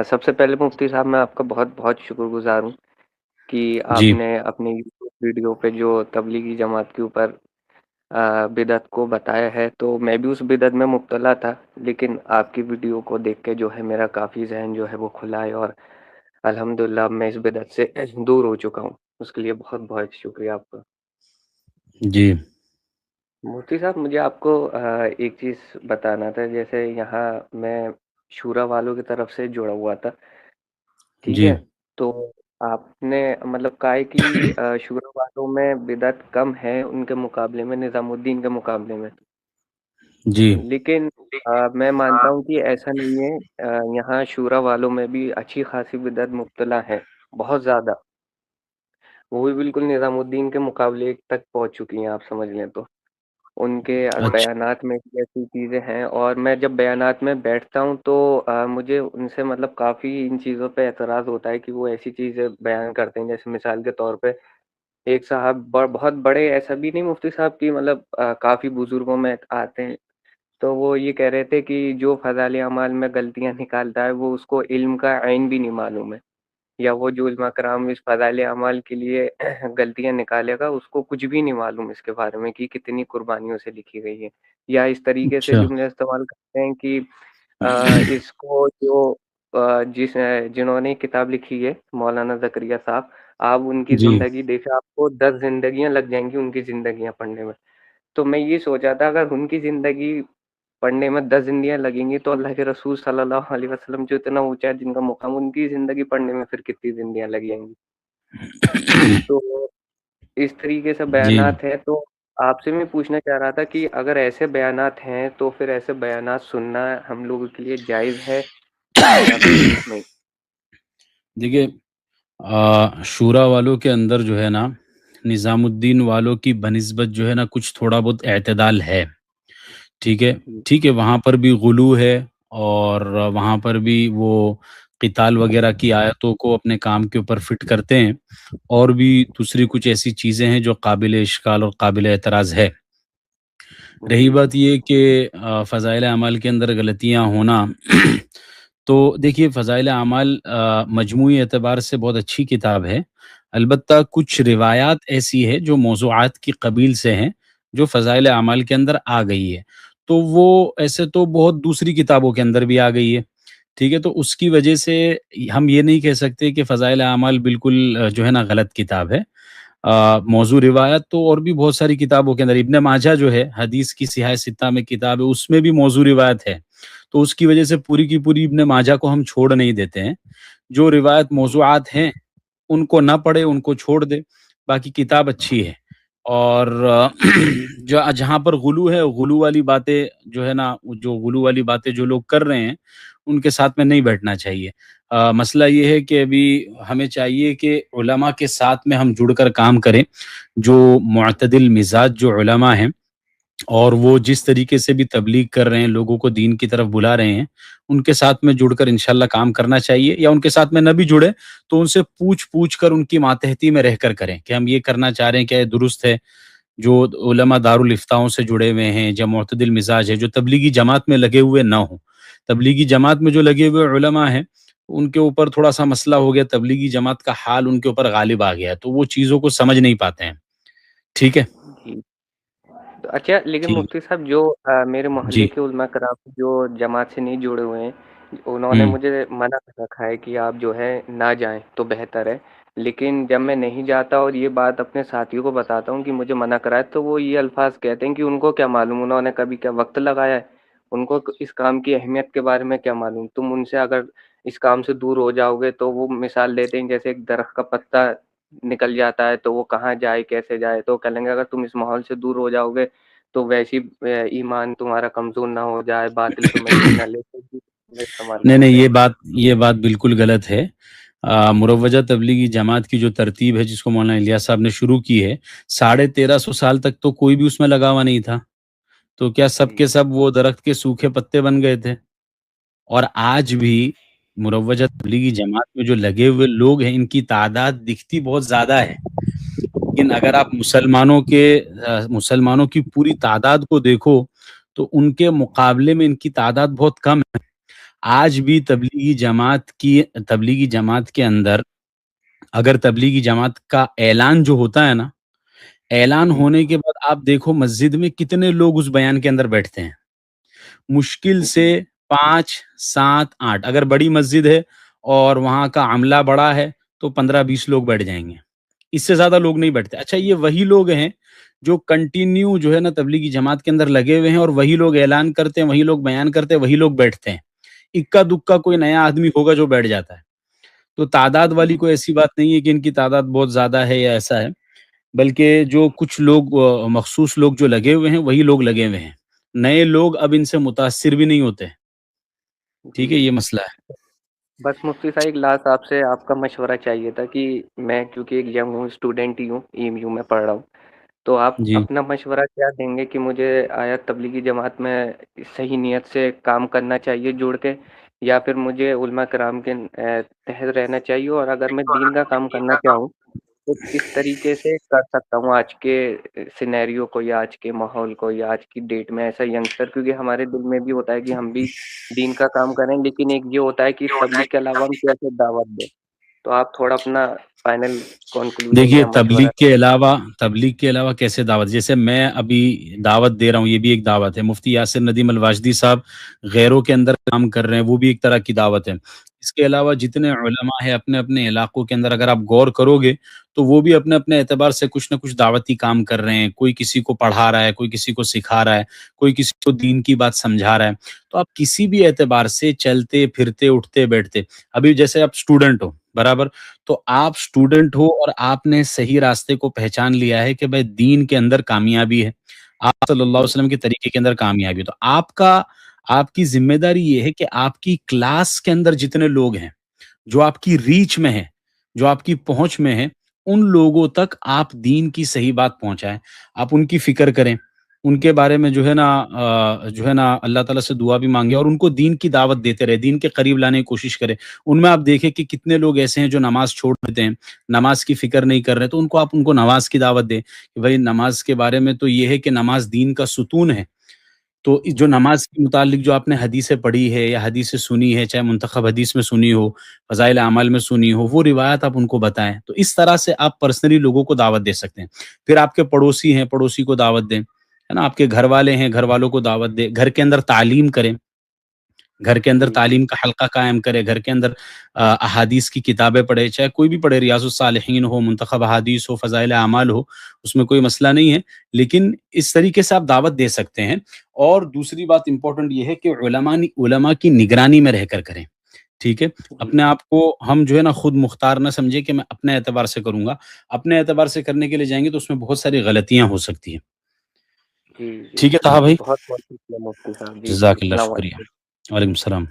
سب سے پہلے مفتی صاحب میں آپ کا بہت بہت شکر گزار ہوں کہ آپ جی نے اپنے یوٹیوب ویڈیو پہ جو تبلیغی جماعت کے اوپر بدعت کو بتایا ہے، تو میں بھی اس بدعت میں مبتلا تھا، لیکن آپ کی ویڈیو کو دیکھ کے جو ہے میرا کافی ذہن جو ہے وہ کھلا ہے، اور الحمدللہ اب میں اس بدعت سے دور ہو چکا ہوں۔ اس کے لیے بہت بہت شکریہ آپ کا۔ جی مفتی صاحب، مجھے آپ کو ایک چیز بتانا تھا، جیسے یہاں میں شورا والوں کی طرف سے جڑا ہوا تھا، ٹھیک جی ہے؟ تو آپ نے مطلب کہا ہے کہ شورا والوں میں بدعت کم ہے ان کے مقابلے میں، نظام الدین کے مقابلے میں، جی لیکن میں مانتا ہوں کہ ایسا نہیں ہے۔ یہاں شورا والوں میں بھی اچھی خاصی بدعت مبتلا ہے، بہت زیادہ، وہ بھی بالکل نظام الدین کے مقابلے تک پہنچ چکی ہیں، آپ سمجھ لیں تو۔ ان کے اچھا بیانات میں بھی ایسی چیزیں ہیں، اور میں جب بیانات میں بیٹھتا ہوں تو مجھے ان سے مطلب کافی ان چیزوں پہ اعتراض ہوتا ہے کہ وہ ایسی چیزیں بیان کرتے ہیں، جیسے مثال کے طور پہ ایک صاحب بہت بڑے، ایسا بھی نہیں مفتی صاحب کی مطلب کافی بزرگوں میں آتے ہیں، تو وہ یہ کہہ رہے تھے کہ جو فضائل اعمال میں غلطیاں نکالتا ہے وہ اس کو علم کا عین بھی نہیں معلوم ہے، یا وہ جو علماء کرام اس فضائل اعمال کے لیے غلطیاں نکالے گا اس کو کچھ بھی نہیں معلوم اس کے بارے میں کہ کتنی قربانیوں سے لکھی گئی ہے، یا اس طریقے سے اچھا جملے استعمال کرتے ہیں کہ اس کو جو جنہوں نے کتاب لکھی ہے مولانا زکریا صاحب، آپ ان کی جی زندگی دیکھیں، آپ کو 10 زندگیاں لگ جائیں گی ان کی زندگیاں پڑھنے میں۔ تو میں یہ سوچا تھا اگر ان کی زندگی پڑھنے میں 10 زندگیاں لگیں گی تو اللہ کے رسول صلی اللہ علیہ وسلم جو اتنا اونچا ہے جن کا مقام، ان کی زندگی پڑھنے میں پھر کتنی زندگیاں لگ جائیں گی؟ تو اس طریقے سے جی بیانات ہیں، تو آپ سے میں پوچھنا چاہ رہا تھا کہ اگر ایسے بیانات ہیں تو پھر ایسے بیانات سننا ہم لوگوں کے لیے جائز ہے یا پھر نہیں؟ دیکھیے، شورا والوں کے اندر جو ہے نا، نظام الدین والوں کی بنسبت جو ہے نا کچھ تھوڑا بہت اعتدال ہے، ٹھیک ہے، جی ٹھیک ہے، وہاں پر بھی غلو ہے، اور وہاں پر بھی وہ قتال وغیرہ کی آیتوں کو اپنے کام کے اوپر فٹ کرتے ہیں، اور بھی دوسری کچھ ایسی چیزیں ہیں جو قابل اشکال اور قابل اعتراض ہے۔ رہی جی بات یہ کہ فضائل اعمال کے اندر غلطیاں ہونا، تو دیکھیے فضائل اعمال مجموعی اعتبار سے بہت اچھی کتاب ہے، البتہ کچھ روایات ایسی ہے جو موضوعات کی قبیل سے ہیں، جو فضائل اعمال کے اندر آ گئی ہے، تو وہ ایسے تو بہت دوسری کتابوں کے اندر بھی آ گئی ہے، ٹھیک ہے، تو اس کی وجہ سے ہم یہ نہیں کہہ سکتے کہ فضائل اعمال بالکل جو ہے نا غلط کتاب ہے۔ موضوع روایت تو اور بھی بہت ساری کتابوں کے اندر، ابن ماجہ جو ہے حدیث کی صحاح ستہ میں کتاب ہے، اس میں بھی موضوع روایت ہے، تو اس کی وجہ سے پوری کی پوری ابن ماجہ کو ہم چھوڑ نہیں دیتے ہیں، جو روایت موضوعات ہیں ان کو نہ پڑھے، ان کو چھوڑ دے، باقی کتاب اچھی ہے۔ اور جو جہاں پر غلو ہے، غلو والی باتیں جو ہے نا، جو غلو والی باتیں جو لوگ کر رہے ہیں ان کے ساتھ میں نہیں بیٹھنا چاہیے۔ مسئلہ یہ ہے کہ ابھی ہمیں چاہیے کہ علماء کے ساتھ میں ہم جڑ کر کام کریں، جو معتدل مزاج جو علماء ہیں، اور وہ جس طریقے سے بھی تبلیغ کر رہے ہیں، لوگوں کو دین کی طرف بلا رہے ہیں، ان کے ساتھ میں جڑ کر انشاءاللہ کام کرنا چاہیے، یا ان کے ساتھ میں نہ بھی جڑے تو ان سے پوچھ کر ان کی ماتحتی میں رہ کر کریں کہ ہم یہ کرنا چاہ رہے ہیں، کیا یہ درست ہے؟ جو علماء دارالفتاؤں سے جڑے ہوئے ہیں، جو معتدل مزاج ہے، جو تبلیغی جماعت میں لگے ہوئے نہ ہوں، تبلیغی جماعت میں جو لگے ہوئے علماء ہیں ان کے اوپر تھوڑا سا مسئلہ ہو گیا، تبلیغی جماعت کا حال ان کے اوپر غالب آ گیا ہے، تو وہ چیزوں کو سمجھ نہیں پاتے ہیں، ٹھیک ہے، جی اچھا، لیکن ٹھیک، مفتی صاحب جو میرے محلے جی، کے علماء کرام جو جماعت سے نہیں جڑے ہوئے ہیں، انہوں نے ہوں، مجھے منع کر رکھا ہے کہ آپ جو ہے نہ جائیں تو بہتر ہے، لیکن جب میں نہیں جاتا اور یہ بات اپنے ساتھیوں کو بتاتا ہوں کہ مجھے منع کرا ہے، تو وہ یہ الفاظ کہتے ہیں کہ ان کو کیا معلوم، انہوں نے کبھی کیا وقت لگایا ہے، ان کو اس کام کی اہمیت کے بارے میں کیا معلوم، تم ان سے اگر اس کام سے دور ہو جاؤ گے تو وہ مثال دیتے ہیں جیسے ایک درخت کا پتا نکل جاتا ہے تو وہ کہاں جائے کیسے جائے، تو کہیں گے اگر تم اس ماحول سے دور ہو جاؤ گے تو ویسی ایمان تمہارا کمزور نہ ہو جائے، باطل تمہیں چھین نہ لے، تو یہ استعمال نہیں نہیں، کرتے ہیں۔ یہ بات بالکل غلط ہے۔ مروجہ تبلیغی جماعت کی جو ترتیب ہے جس کو مولانا الیاس صاحب نے شروع کی ہے، 1350 سال تک تو کوئی بھی اس میں لگا ہوا نہیں تھا، تو کیا سب جی کے سب وہ درخت کے سوکھے پتے بن گئے تھے؟ اور آج بھی مروجہ تبلیغی جماعت میں جو لگے ہوئے لوگ ہیں ان کی تعداد دکھتی بہت زیادہ ہے، لیکن اگر آپ مسلمانوں کی پوری تعداد کو دیکھو تو ان کے مقابلے میں ان کی تعداد بہت کم ہے۔ آج بھی تبلیغی جماعت کے اندر اگر تبلیغی جماعت کا اعلان جو ہوتا ہے نا، اعلان جی، ہونے کے بعد آپ دیکھو مسجد میں کتنے لوگ اس بیان کے اندر بیٹھتے ہیں، مشکل سے جی، 5 7 8 اگر بڑی مسجد ہے اور وہاں کا عملہ بڑا ہے تو 15-20 لوگ بیٹھ جائیں گے، اس سے زیادہ لوگ نہیں بیٹھتے۔ اچھا یہ وہی لوگ ہیں جو کنٹینیو جو ہے نا تبلیغی جماعت کے اندر لگے ہوئے ہیں، اور وہی لوگ اعلان کرتے ہیں، وہی لوگ بیان کرتے ہیں، وہی لوگ بیٹھتے ہیں، اکا دکا کوئی نیا آدمی ہوگا جو بیٹھ جاتا ہے۔ تو تعداد والی جی، کوئی ایسی بات نہیں ہے کہ ان کی تعداد بہت زیادہ ہے یا ایسا ہے، بلکہ جو کچھ لوگ مخصوص لوگ جو لگے ہوئے ہیں وہی لوگ لگے ہوئے ہیں، نئے لوگ اب ان سے متاثر بھی نہیں ہوتے، ٹھیک ہے، جی۔ یہ مسئلہ ہے۔ بس مفتی صاحب ایک لاسٹ آپ کا مشورہ چاہیے تھا کہ میں کیونکہ ایک ینگ ہوں، اسٹوڈنٹ ہی ہوں، ایم یو میں پڑھ رہا ہوں، تو آپ جی اپنا مشورہ کیا دیں گے کہ مجھے آیا تبلیغی جماعت میں صحیح نیت سے کام کرنا چاہیے جڑ کے، یا پھر مجھے علماء کرام کے تحت رہنا چاہیے، اور اگر میں دین کا کام کرنا چاہوں تو کس طریقے سے کر سکتا ہوں آج کے سینیریو کو، یا آج کے ماحول کو، یا آج کی ڈیٹ میں ایسا ینگسٹر، کیونکہ ہمارے دل میں بھی ہوتا ہے کہ ہم بھی دین کا کام کریں، لیکن ایک یہ ہوتا ہے کہ تبلیغ کے علاوہ ہم کیسے دعوت دیں، تو آپ تھوڑا اپنا فائنل کنکلوژن دیکھیے یا مشورہ۔ تبلیغ کے علاوہ کیسے دعوت، جیسے میں ابھی دعوت دے رہا ہوں، یہ بھی ایک دعوت ہے، مفتی یاسر ندیم الواجدی صاحب غیروں کے اندر کام کر رہے ہیں، وہ بھی ایک طرح کی دعوت ہے۔ اس کے علاوہ جتنے علماء ہیں اپنے اپنے علاقوں کے اندر اگر آپ غور کرو گے تو وہ بھی اپنے اپنے اعتبار سے کچھ نہ کچھ دعوتی کام کر رہے ہیں، کوئی کسی کو پڑھا رہا ہے، کوئی کسی کو سکھا رہا ہے، کوئی کسی کو دین کی بات سمجھا رہا ہے۔ تو آپ کسی بھی اعتبار سے چلتے پھرتے اٹھتے بیٹھتے، ابھی جیسے آپ اسٹوڈنٹ ہو برابر، تو آپ اسٹوڈنٹ ہو اور آپ نے صحیح راستے کو پہچان لیا ہے کہ بھائی دین کے اندر کامیابی ہے، آپ صلی اللہ علیہ جی، وسلم کے طریقے کے اندر کامیابی ہے، تو آپ کی ذمہ داری یہ ہے کہ آپ کی کلاس کے اندر جتنے لوگ ہیں جو آپ کی ریچ میں ہے، جو آپ کی پہنچ میں ہے، ان لوگوں تک آپ دین کی صحیح بات پہنچائیں، آپ ان کی فکر کریں، ان کے بارے میں جو ہے نا اللہ تعالیٰ سے دعا بھی مانگے، اور ان کو دین کی دعوت دیتے رہے، دین کے قریب لانے کی کوشش کریں۔ ان میں آپ دیکھیں کہ کتنے لوگ ایسے ہیں جو نماز چھوڑ دیتے ہیں، نماز کی فکر نہیں کر رہے، تو ان کو نماز کی دعوت دیں کہ بھائی نماز کے بارے میں تو یہ ہے کہ نماز دین کا ستون ہے، تو جو نماز کے متعلق جو آپ نے حدیثیں پڑھی ہے یا حدیثیں سنی ہے، چاہے منتخب حدیث میں سنی ہو، فضائل اعمال میں سنی ہو، وہ روایت آپ ان کو بتائیں، تو اس طرح سے آپ پرسنلی لوگوں کو دعوت دے سکتے ہیں۔ پھر آپ کے پڑوسی ہیں، پڑوسی کو دعوت دیں، ہے نا، آپ کے گھر والے ہیں، گھر والوں کو دعوت دیں، گھر کے اندر تعلیم کریں، گھر کے اندر جی، جی، تعلیم کا حلقہ قائم کرے، گھر کے اندر احادیث کی کتابیں پڑھے، چاہے کوئی بھی پڑھے، ریاض الصالحین ہو، منتخب احادیث ہو، فضائل اعمال ہو، اس میں کوئی مسئلہ نہیں ہے، لیکن اس طریقے سے آپ دعوت دے سکتے ہیں۔ اور دوسری بات امپورٹنٹ یہ ہے کہ علماء کی نگرانی میں رہ کر کریں، ٹھیک ہے؟ جی، اپنے آپ کو ہم جو ہے نا خود مختار نہ سمجھے کہ میں اپنے اعتبار سے کروں گا، اپنے اعتبار سے کرنے کے لیے جائیں گے تو اس میں بہت ساری غلطیاں ہو سکتی ہیں۔ جی، جی، ٹھیک ہے طه بھائی، بہت بہت شکریہ مفتی صاحب، جی، جزاک اللہ، السلام شکریہ، علیکم۔ وعلیکم السلام۔